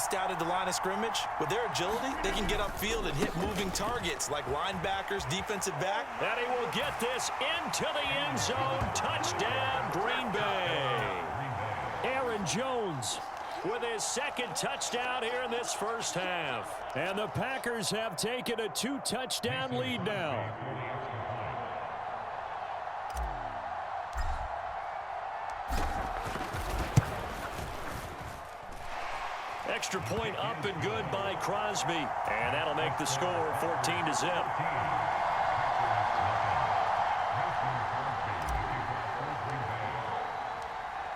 spaced out at the line of scrimmage, with their agility, they can get upfield and hit moving targets like linebackers, defensive back. And he will get this into the end zone. Touchdown, Green Bay. Aaron Jones with his second touchdown here in this first half. And the Packers have taken a 2-touchdown lead now. Extra point up and good by Crosby. And that'll make the score 14-0.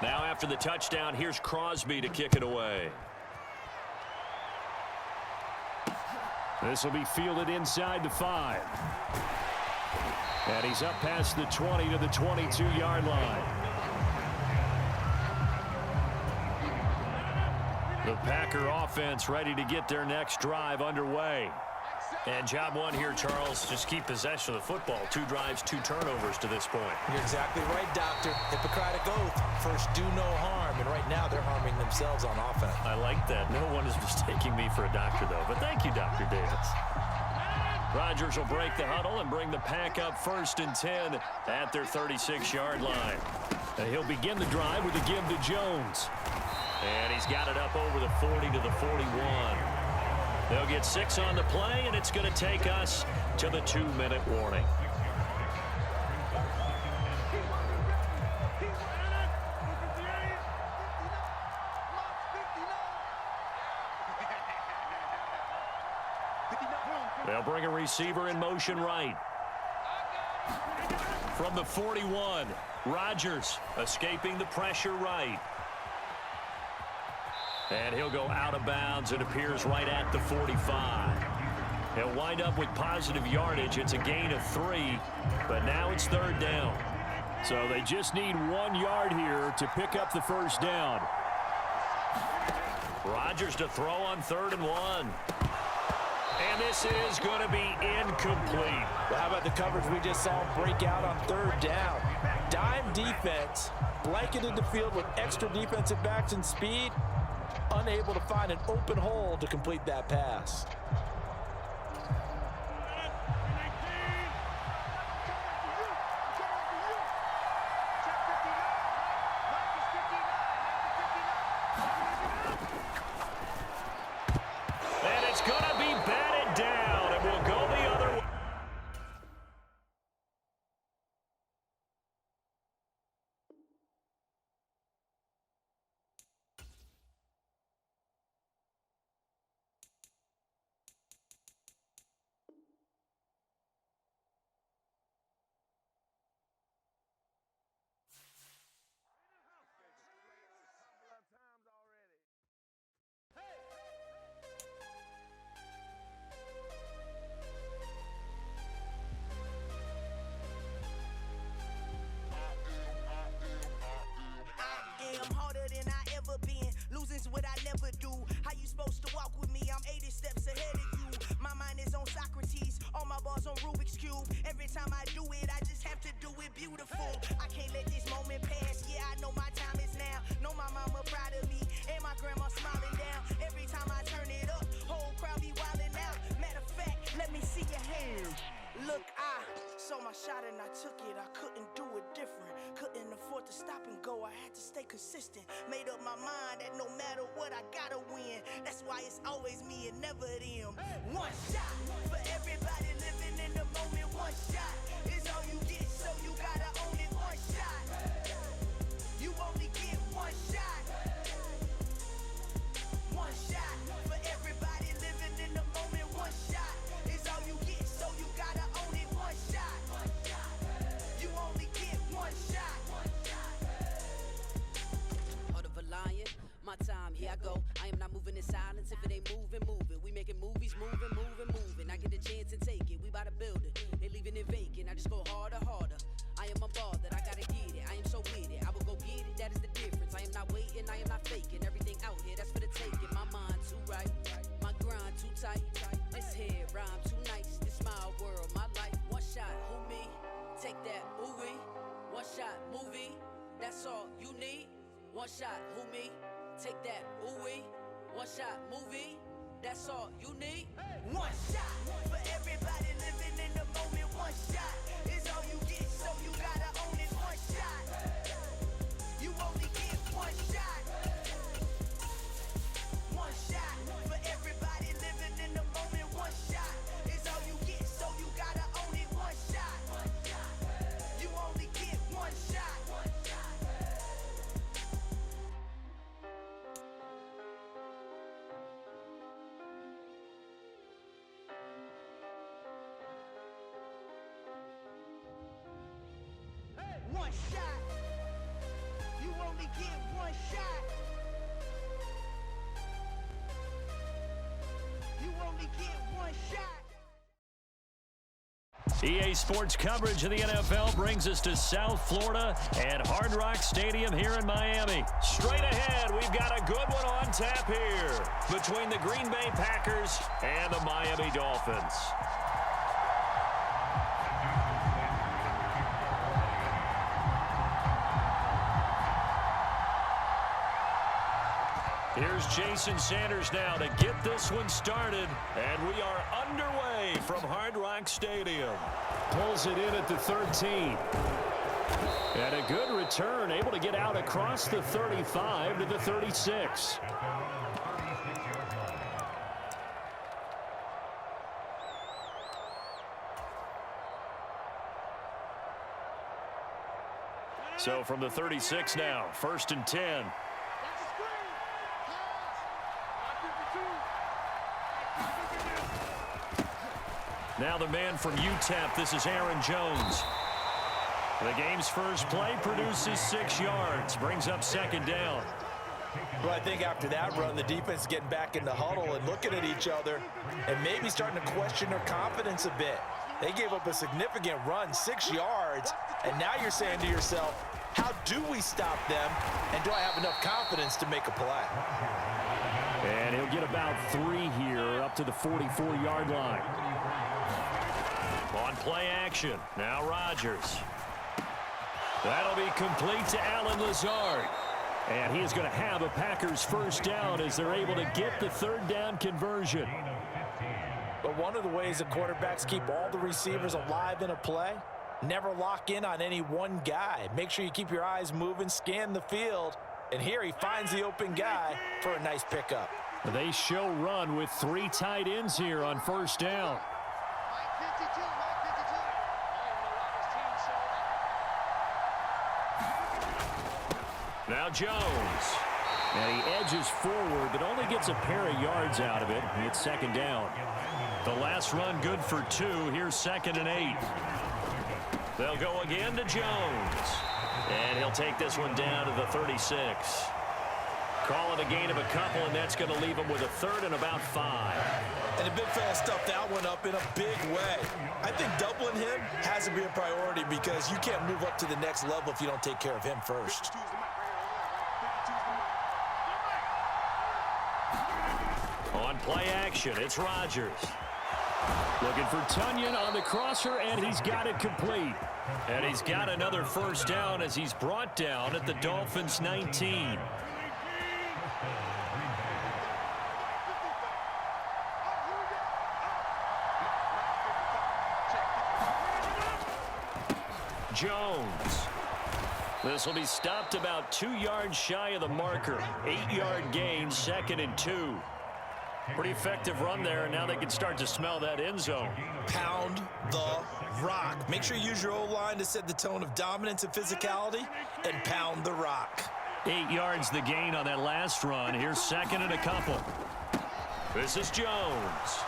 Now after the touchdown, here's Crosby to kick it away. This will be fielded inside the 5. And he's up past the 20 to the 22-yard line. The Packer offense ready to get their next drive underway. And job one here, Charles, just keep possession of the football. 2 drives, 2 turnovers to this point. You're exactly right, Doctor. Hippocratic oath. First, do no harm. And right now, they're harming themselves on offense. I like that. No one is mistaking me for a doctor, though. But thank you, Dr. Davis. Rodgers will break the huddle and bring the Pack up 1st and 10 at their 36-yard line. And he'll begin the drive with a give to Jones. And he's got it up over the 40 to the 41. They'll get 6 on the play, and it's going to take us to the 2-minute warning. They'll bring a receiver in motion right. From the 41, Rodgers escaping the pressure right. And he'll go out of bounds. It appears right at the 45. He'll wind up with positive yardage. It's a gain of 3, but now it's 3rd down. So they just need 1 yard here to pick up the first down. Rodgers to throw on 3rd and 1. And this is going to be incomplete. Well, how about the coverage we just saw break out on 3rd down? Dime defense, blanketed the field with extra defensive backs and speed, unable to find an open hole to complete that pass. And it's going to be batted down, and we'll go the other way. Losing's what I never do. How you supposed to walk with me? I'm 80 steps ahead of you. My mind is on Socrates, all my balls on Rubik's Cube. Every time I do it, I just have to do it beautiful. I can't let this moment pass. Yeah, I know my time is now. Know my mama proud of me, and my grandma smiling down. Every time I turn it up, whole crowd be wilding out. Matter of fact, let me see your hands. Look, I saw my shot and I took it. I couldn't do it different. Couldn't afford to stop and go. I had to stay consistent. Made up my mind that no matter what, I gotta win. That's why it's always me and never them. One shot for everybody living in the moment. One shot is all you get, so you gotta own it. One shot. You only get one shot. One shot for everybody living in the moment. One shot is all you get, so you gotta own it. One shot. You only get one shot. Heart of a lion, my time, here I go. I am not moving in silence. If it ain't moving, move it. We making movies, moving, moving, moving. I get a chance and take it. We bout to build it. They leaving it vacant. I just go harder, harder. I am a ball that I gotta get it. I am so with it. I will go get it. That is the difference. I am not waiting. I am not faking. Everything out here, that's for the taking. My mind too right. My grind too tight. This head rhyme too nice. This my world, my life. One shot, who me? Take that, ooh wee. One shot, movie. That's all you need. One shot, who me? Take that, ooh wee. One shot, movie, that's all you need. One shot for everybody living in the moment. One shot is all you get, so you gotta own it. One shot, you only get one shot. One shot for everybody living in the moment. One shot is all you get, so you gotta own it. One shot, you only get one shot. One shot. You only get one shot. You only get one shot. EA Sports coverage of the NFL brings us to South Florida and Hard Rock Stadium here in Miami. Straight ahead, we've got a good one on tap here between the Green Bay Packers and the Miami Dolphins. Here's Jason Sanders now to get this one started, and we are underway from Hard Rock Stadium. Pulls it in at the 13. And a good return, able to get out across the 35 to the 36. So from the 36 now, 1st and 10. Now the man from UTEP, this is Aaron Jones. The game's first play produces 6 yards, brings up 2nd down. Well, I think after that run, the defense is getting back in the huddle and looking at each other and maybe starting to question their confidence a bit. They gave up a significant run, 6 yards, and now you're saying to yourself, how do we stop them, and do I have enough confidence to make a play? And he'll get about 3 here up to the 44-yard line. On play action, now Rodgers. That'll be complete to Allen Lazard. And he is going to have a Packers first down as they're able to get the 3rd down conversion. But one of the ways that quarterbacks keep all the receivers alive in a play, never lock in on any one guy. Make sure you keep your eyes moving, scan the field, and here he finds the open guy for a nice pickup. They show run with 3 tight ends here on 1st down. Now Jones. And he edges forward, but only gets a pair of yards out of it. It's 2nd down. The last run good for 2. Here's 2nd and 8. They'll go again to Jones. And he'll take this one down to the 36. Call it a gain of a couple, and that's going to leave him with a 3rd and about 5. And the big fella stuffed that one up in a big way. I think doubling him has to be a priority because you can't move up to the next level if you don't take care of him first. On play action, it's Rodgers. Looking for Tunyon on the crosser, and he's got it complete. And he's got another first down as he's brought down at the Dolphins' 19. Jones. This will be stopped about 2 yards shy of the marker. 8-yard gain, 2nd and 2. Pretty effective run there, and now they can start to smell that end zone. Pound the rock. Make sure you use your O-line to set the tone of dominance and physicality, and pound the rock. 8 yards the gain on that last run. Here's 2nd and a couple. This is Jones.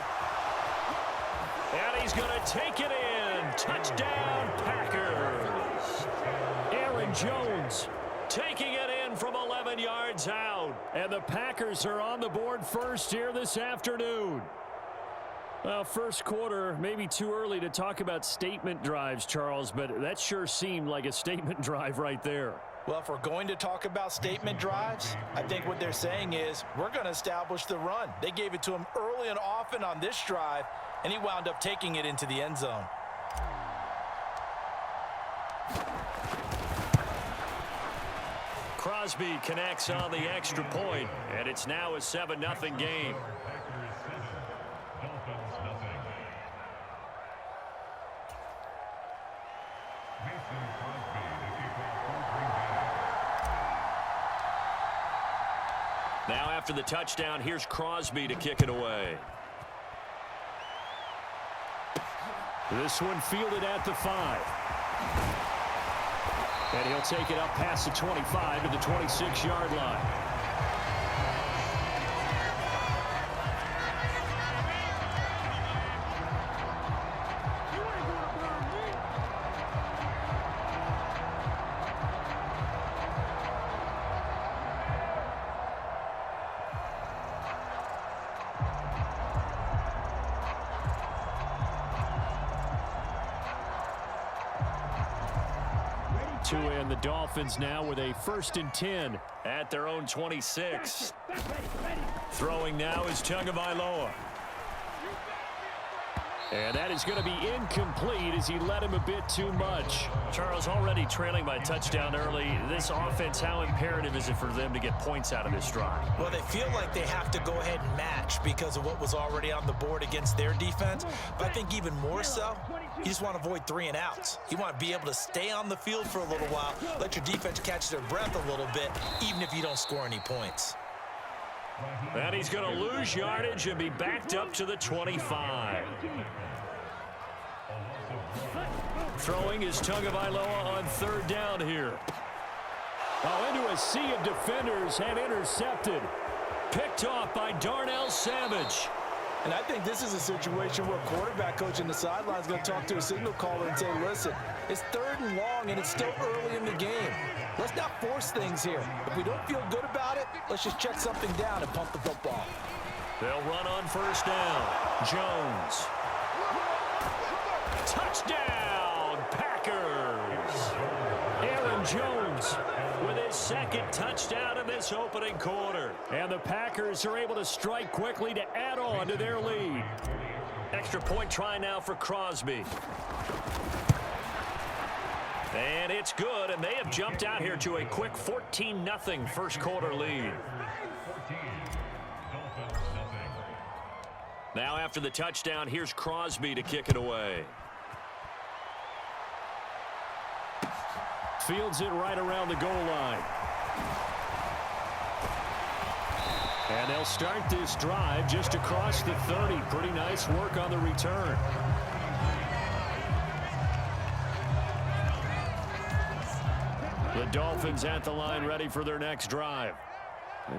And he's going to take it in. Touchdown, Packers. Aaron Jones taking it in from 11 yards out. And the Packers are on the board first here this afternoon. Well, first quarter, maybe too early to talk about statement drives, Charles, but that sure seemed like a statement drive right there. Well, if we're going to talk about statement drives, I think what they're saying is we're going to establish the run. They gave it to him early and often on this drive, and he wound up taking it into the end zone. Crosby connects on the extra point, and it's now a 7-0 game. Now after the touchdown, here's Crosby to kick it away. This one fielded at the 5. And he'll take it up past the 25 to the 26-yard line. And the Dolphins now with a 1st and 10 at their own 26. Throwing now is Tagovailoa. And that is going to be incomplete as he led him a bit too much. Charles, already trailing by touchdown early. This offense, how imperative is it for them to get points out of this drive? Well, they feel like they have to go ahead and match because of what was already on the board against their defense. But I think even more so, you just want to avoid 3 and outs. You want to be able to stay on the field for a little while, let your defense catch their breath a little bit, even if you don't score any points. And he's going to lose yardage and be backed up to the 25. Throwing is Tagovailoa on 3rd down here. Oh, into a sea of defenders and intercepted. Picked off by Darnell Savage. And I think this is a situation where quarterback coach in the sideline is going to talk to a signal caller and say, listen, it's 3rd and long and it's still early in the game. Let's not force things here. If we don't feel good about it, let's just check something down and pump the football. They'll run on 1st down. Jones. Touchdown, Packers. Aaron Jones with his 2nd touchdown in this opening quarter. And the Packers are able to strike quickly to add on to their lead. Extra point try now for Crosby. And it's good, and they have jumped out here to a quick 14-0 first quarter lead. Now after the touchdown, here's Crosby to kick it away. Fields it right around the goal line. And they'll start this drive just across the 30. Pretty nice work on the return. The Dolphins at the line ready for their next drive.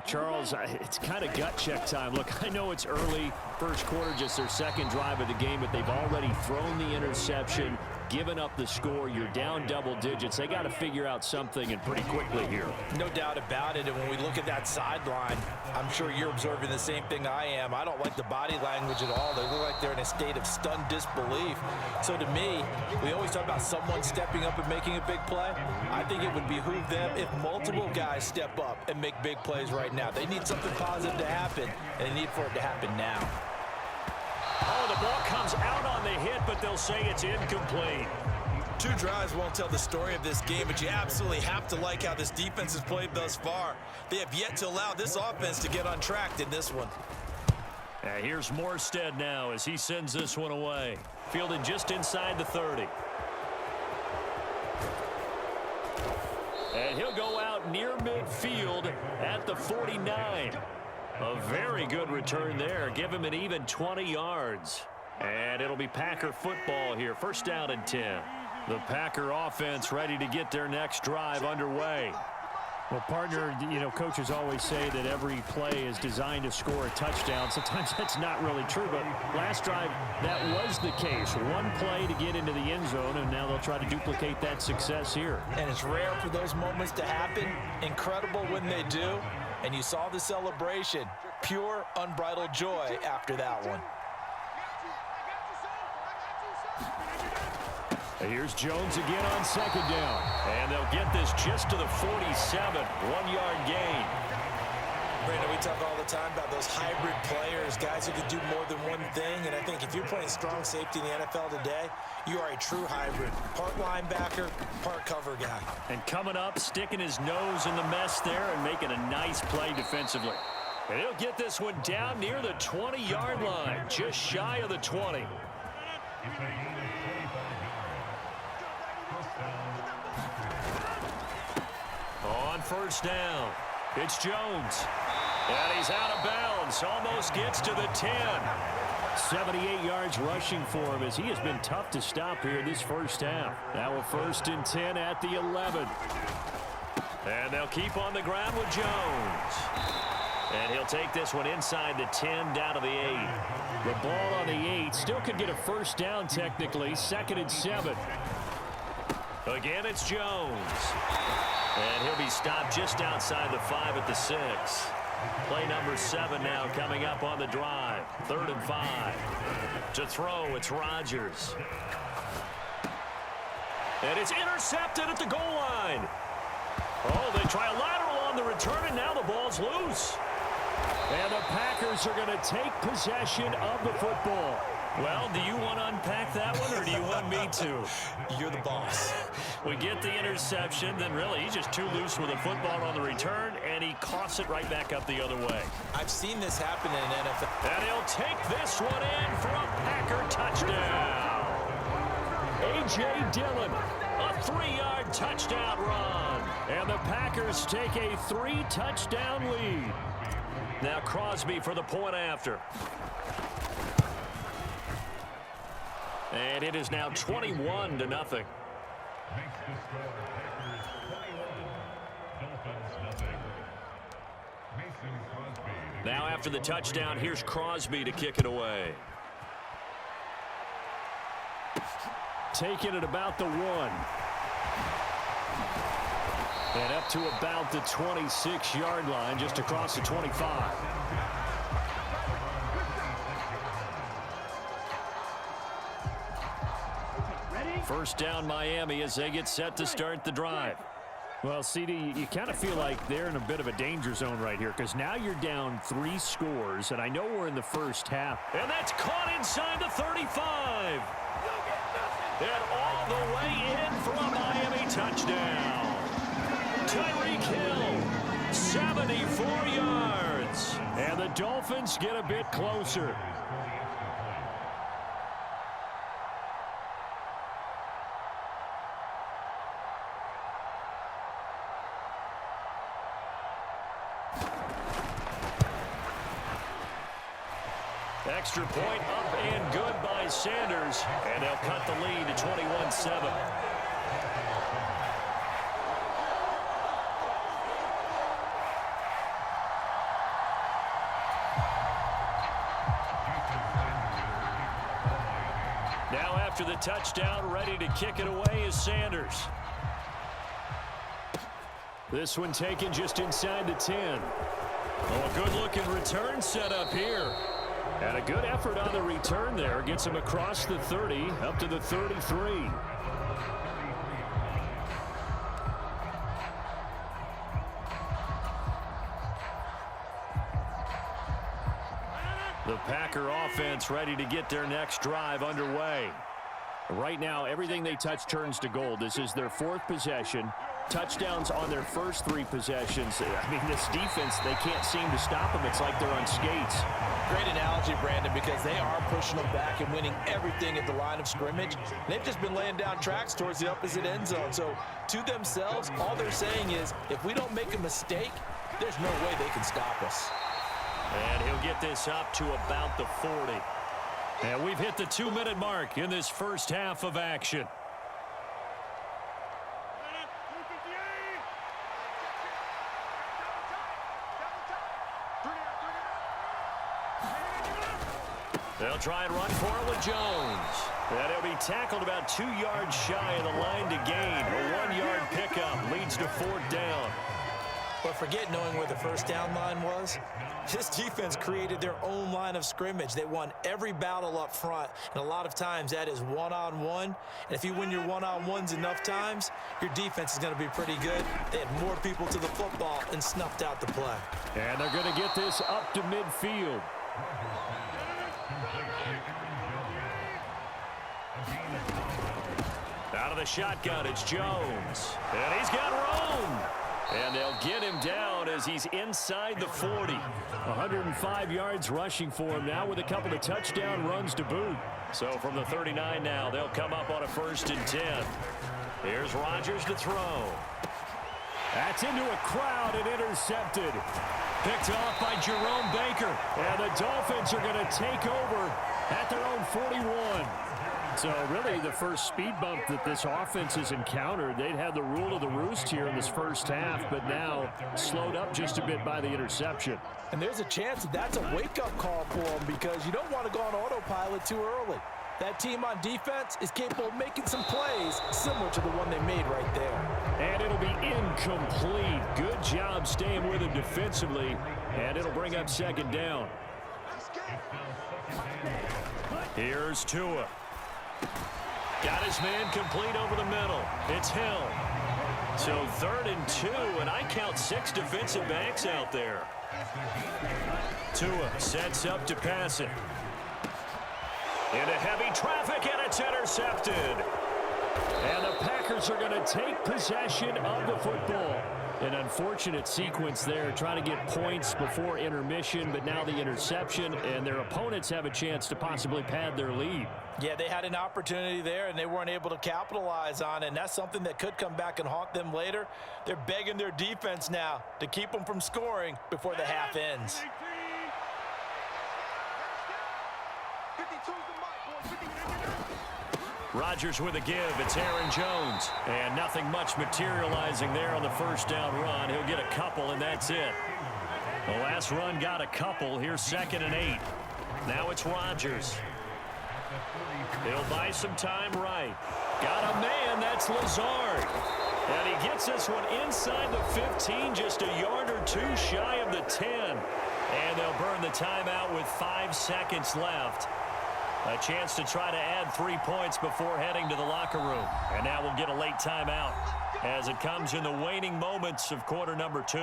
Charles, it's kind of gut check time. Look, I know it's early, first quarter, just their 2nd drive of the game, but they've already thrown the interception, given up the score. You're down double digits. They got to figure out something, and pretty quickly here. No doubt about it. And when we look at that sideline, I'm sure you're observing the same thing I am. I don't like the body language at all. They look like they're in a state of stunned disbelief. So to me, we always talk about someone stepping up and making a big play. I think it would behoove them if multiple guys step up and make big plays right now. They need something positive to happen, and they need for it to happen now. Oh, the ball comes out on the hit, but they'll say it's incomplete. 2 drives won't tell the story of this game, but you absolutely have to like how this defense has played thus far. They have yet to allow this offense to get untracked in this one. Here's Morstead now as he sends this one away. Fielded just inside the 30. And he'll go out near midfield at the 49. A very good return there. Give him an even 20 yards. And it'll be Packer football here. 1st down and 10. The Packer offense ready to get their next drive underway. Well, partner, you know, coaches always say that every play is designed to score a touchdown. Sometimes that's not really true, but last drive, that was the case. One play to get into the end zone, and now they'll try to duplicate that success here. And it's rare for those moments to happen. Incredible when they do. And you saw the celebration. Pure, unbridled joy after that one. Here's Jones again on 2nd down. And they'll get this just to the 47. 1-yard gain. Brandon, we talk all the time about those hybrid players players, guys who can do more than one thing. And I think if you're playing strong safety in the NFL today, you are a true hybrid. Part linebacker, part cover guy. And coming up, sticking his nose in the mess there and making a nice play defensively. And he'll get this one down near the 20-yard line, just shy of the 20. On first down, it's Jones. And he's out of bounds, almost gets to the 10. 78 yards rushing for him as he has been tough to stop here this first half. Now a 1st and 10 at the 11. And they'll keep on the ground with Jones. And he'll take this one inside the 10 down to the 8. The ball on the 8 still could get a first down technically. 2nd and 7. Again, it's Jones. And he'll be stopped just outside the 5 at the 6. Play number 7 now coming up on the drive. 3rd and 5. To throw, it's Rodgers. And it's intercepted at the goal line. Oh, they try a lateral on the return, and now the ball's loose. And the Packers are going to take possession of the football. Well, do you want to unpack that one, or do you want me to? You're the boss. We get the interception, then really he's just too loose with the football on the return, and he coughs it right back up the other way. I've seen this happen in NFL. And he'll take this one in for a Packer touchdown. A.J. Dillon, a 3-yard touchdown run. And the Packers take a 3-touchdown lead. Now Crosby for the point after. And it is now 21-0. Now after the touchdown, here's Crosby to kick it away. Taking it about the 1. And up to about the 26-yard line, just across the 25. First down Miami as they get set to start the drive. Well, CD, you kind of feel like they're in a bit of a danger zone right here because now you're down 3 scores, and I know we're in the first half. And that's caught inside the 35. And all the way in for a Miami touchdown. Tyreek Hill, 74 yards. And the Dolphins get a bit closer. Extra point up and good by Sanders. And they'll cut the lead to 21-7. Now after the touchdown, ready to kick it away is Sanders. This one taken just inside the 10. Oh, a good-looking return set up here. And a good effort on the return there. Gets him across the 30, up to the 33. The Packer offense ready to get their next drive underway. Right now, everything they touch turns to gold. This is their 4th possession. Touchdowns on their first 3 possessions. I mean, this defense, they can't seem to stop them. It's like they're on skates. Great analogy, Brandon, because they are pushing them back and winning everything at the line of scrimmage. They've just been laying down tracks towards the opposite end zone. So to themselves, all they're saying is, if we don't make a mistake, there's no way they can stop us. And he'll get this up to about the 40. And we've hit the 2-minute mark in this first half of action. They'll try and run for it with Jones. And he'll be tackled about 2 yards shy of the line to gain. A 1-yard pickup leads to 4th down. But forget knowing where the first down line was. This defense created their own line of scrimmage. They won every battle up front, and a lot of times that is one-on-one. And if you win your one-on-ones enough times, your defense is going to be pretty good. They had more people to the football and snuffed out the play. And they're going to get this up to midfield. the shotgun. It's Jones. And he's got room. And they'll get him down as he's inside the 40. 105 yards rushing for him now with a couple of touchdown runs to boot. So from the 39 now, they'll come up on a 1st and 10. Here's Rodgers to throw. That's into a crowd and intercepted. Picked off by Jerome Baker. And the Dolphins are going to take over at their own 41. So really the first speed bump that this offense has encountered. They'd had the rule of the roost here in this first half, but now slowed up just a bit by the interception. And there's a chance that's a wake-up call for them because you don't want to go on autopilot too early. That team on defense is capable of making some plays similar to the one they made right there. And it'll be incomplete. Good job staying with him defensively, and it'll bring up 2nd down. Here's Tua. Got his man complete over the middle. It's Hill. So 3rd and 2, and I count 6 defensive backs out there. Tua sets up to pass it. Into heavy traffic, and it's intercepted. And the Packers are going to take possession of the football. An unfortunate sequence there, trying to get points before intermission, but now the interception, and their opponents have a chance to possibly pad their lead. Yeah, they had an opportunity there, and they weren't able to capitalize on it, and that's something that could come back and haunt them later. They're begging their defense now to keep them from scoring before the half ends. Rodgers with a give. It's Aaron Jones. And nothing much materializing there on the 1st down run. He'll get a couple, and that's it. The last run got a couple. Here's 2nd and 8. Now it's Rodgers. He'll buy some time right. Got a man. That's Lazard. And he gets this one inside the 15, just a yard or 2 shy of the 10. And they'll burn the timeout with 5 seconds left. A chance to try to add 3 points before heading to the locker room. And now we'll get a late timeout as it comes in the waning moments of quarter number 2.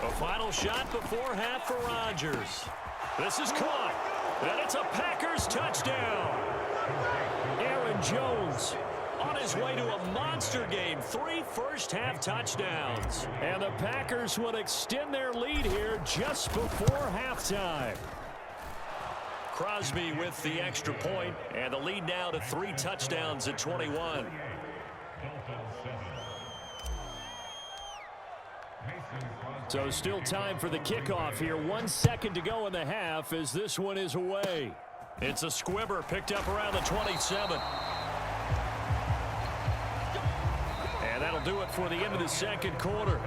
A final shot before half for Rodgers. This is caught. And it's a Packers touchdown. Aaron Jones on his way to a monster game. 3 first-half touchdowns. And the Packers will extend their lead here just before halftime. Crosby with the extra point, and the lead now to 3 touchdowns at 21. So still time for the kickoff here. 1 second to go in the half as this one is away. It's a squibber picked up around the 27. And that'll do it for the end of the 2nd quarter.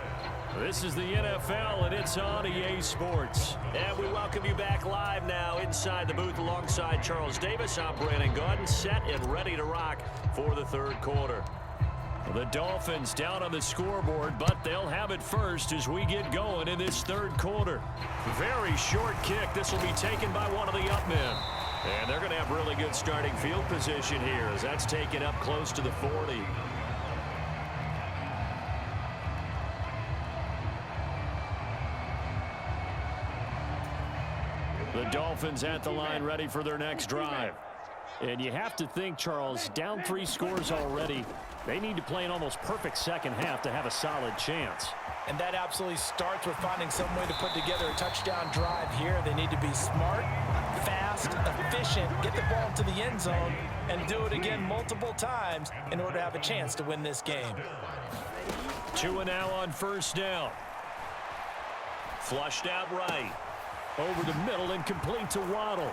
This is the NFL, and it's on EA Sports. And we welcome you back live now inside the booth alongside Charles Davis. I'm Brandon Gaudin, set and ready to rock for the 3rd quarter. The Dolphins down on the scoreboard, but they'll have it first as we get going in this 3rd quarter. Very short kick. This will be taken by one of the up men. And they're going to have really good starting field position here as that's taken up close to the 40. The Dolphins at the line ready for their next drive. And you have to think, Charles, down 3 scores already. They need to play an almost perfect 2nd half to have a solid chance. And that absolutely starts with finding some way to put together a touchdown drive here. They need to be smart, fast, efficient, get the ball into the end zone, and do it again multiple times in order to have a chance to win this game. Tua now on 1st down. Flushed out right. Over the middle and complete to Waddle.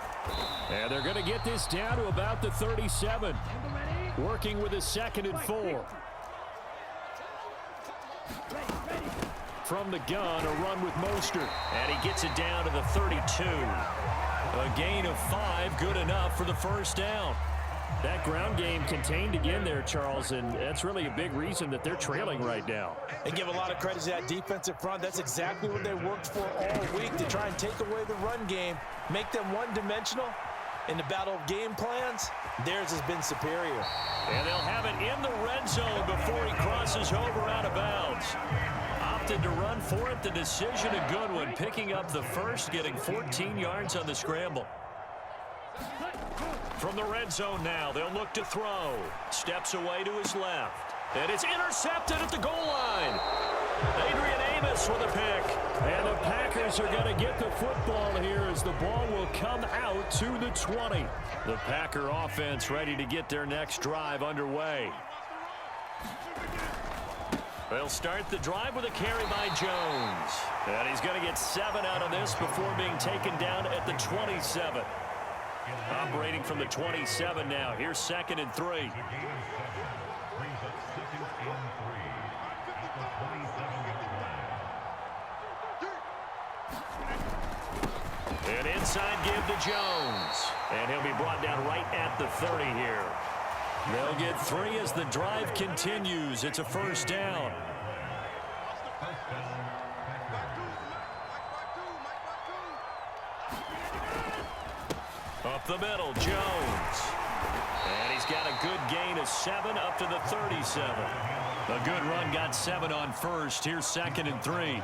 And they're going to get this down to about the 37. Working with a 2nd and 4. From the gun, a run with Mostert. And he gets it down to the 32. A gain of 5, good enough for the 1st down. That ground game contained again there, Charles, and that's really a big reason that they're trailing right now. They give a lot of credit to that defensive front. That's exactly what they worked for all week, to try and take away the run game, make them one-dimensional, In the battle of game plans, theirs has been superior. And they'll have it in the red zone before he crosses over out of bounds. Opted to run for it. The decision a good one. Picking up the first, getting 14 yards on the scramble. From the red zone now, they'll look to throw. Steps away to his left. And it's intercepted at the goal line. Adrian Amos with a pick. And the Packers are going to get the football here as the ball will come out to the 20. The Packer offense ready to get their next drive underway. They'll start the drive with a carry by Jones. And he's going to get 7 out of this before being taken down at the 27. Operating from the 27 now. Here's 2nd and 3. An inside give to Jones. And he'll be brought down right at the 30 here. They'll get 3 as the drive continues. It's a first down. Up the middle, Jones. And he's got a good gain of 7 up to the 37. A good run got 7 on first. Here's 2nd and 3.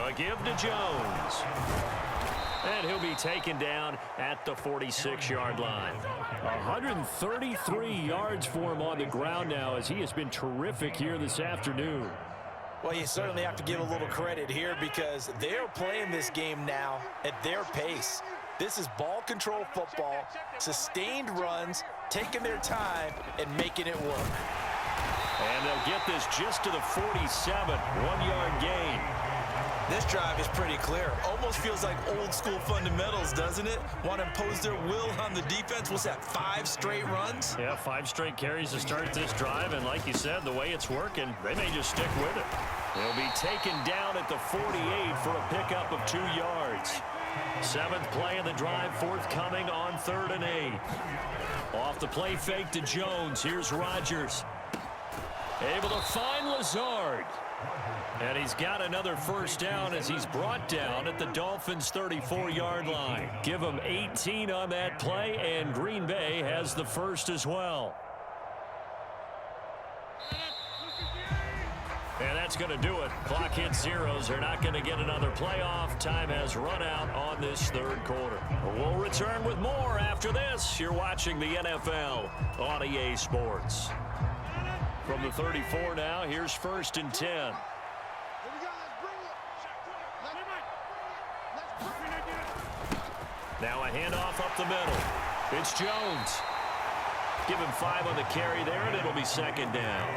A give to Jones. And he'll be taken down at the 46-yard line. 133 yards for him on the ground now as he has been terrific here this afternoon. Well, you certainly have to give a little credit here because they're playing this game now at their pace. This is ball control football, sustained runs, taking their time and making it work. And they'll get this just to the 47, 1-yard gain. This drive is pretty clear. Almost feels like old school fundamentals, doesn't it? Want to impose their will on the defense. What's that, 5 straight runs? Yeah, 5 straight carries to start this drive. And like you said, the way it's working, they may just stick with it. They'll be taken down at the 48 for a pickup of 2 yards. 7th play of the drive forthcoming on 3rd and 8. Off the play fake to Jones. Here's Rodgers. Able to find Lazard. And he's got another first down as he's brought down at the Dolphins' 34-yard line. Give him 18 on that play, and Green Bay has the first as well. And that's going to do it. Clock hits zeros. They're not going to get another playoff. Time has run out on this 3rd quarter. We'll return with more after this. You're watching the NFL on EA Sports. From the 34 now, here's 1st and 10. Now a handoff up the middle. It's Jones. Give him 5 on the carry there, and it'll be 2nd down.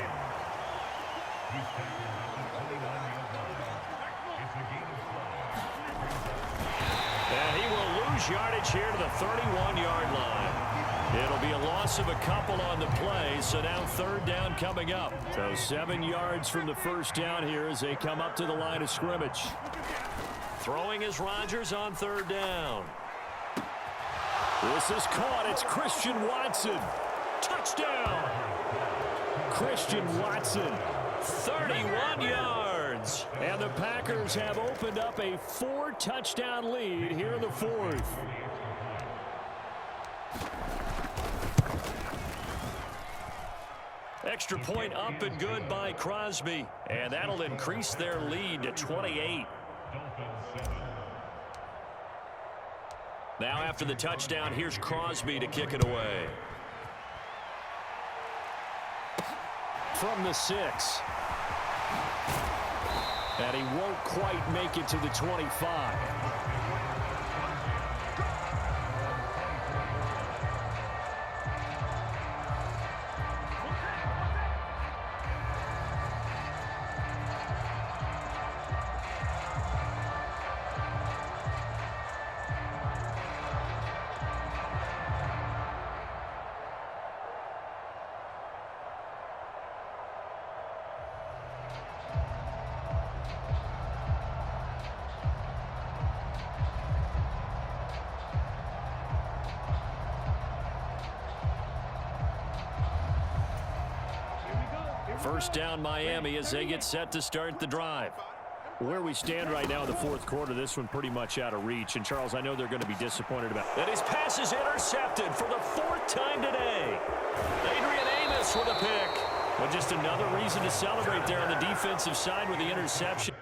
And he will lose yardage here to the 31-yard line. It'll be a loss of a couple on the play, so now 3rd down coming up. So 7 yards from the first down here as they come up to the line of scrimmage. Throwing is Rodgers on 3rd down. This is caught. It's Christian Watson. Touchdown. Christian Watson. 31 yards. And the Packers have opened up a 4-touchdown lead here in the 4th. Extra point up and good by Crosby. And that'll increase their lead to 28. Now after the touchdown, here's Crosby to kick it away. From the 6. And he won't quite make it to the 25. First down Miami as they get set to start the drive. Where we stand right now in the fourth quarter, this one pretty much out of reach. And, Charles, I know they're going to be disappointed about it. And his pass is intercepted for the fourth time today. Adrian Amos with a pick. Well, just another reason to celebrate there on the defensive side with the interception.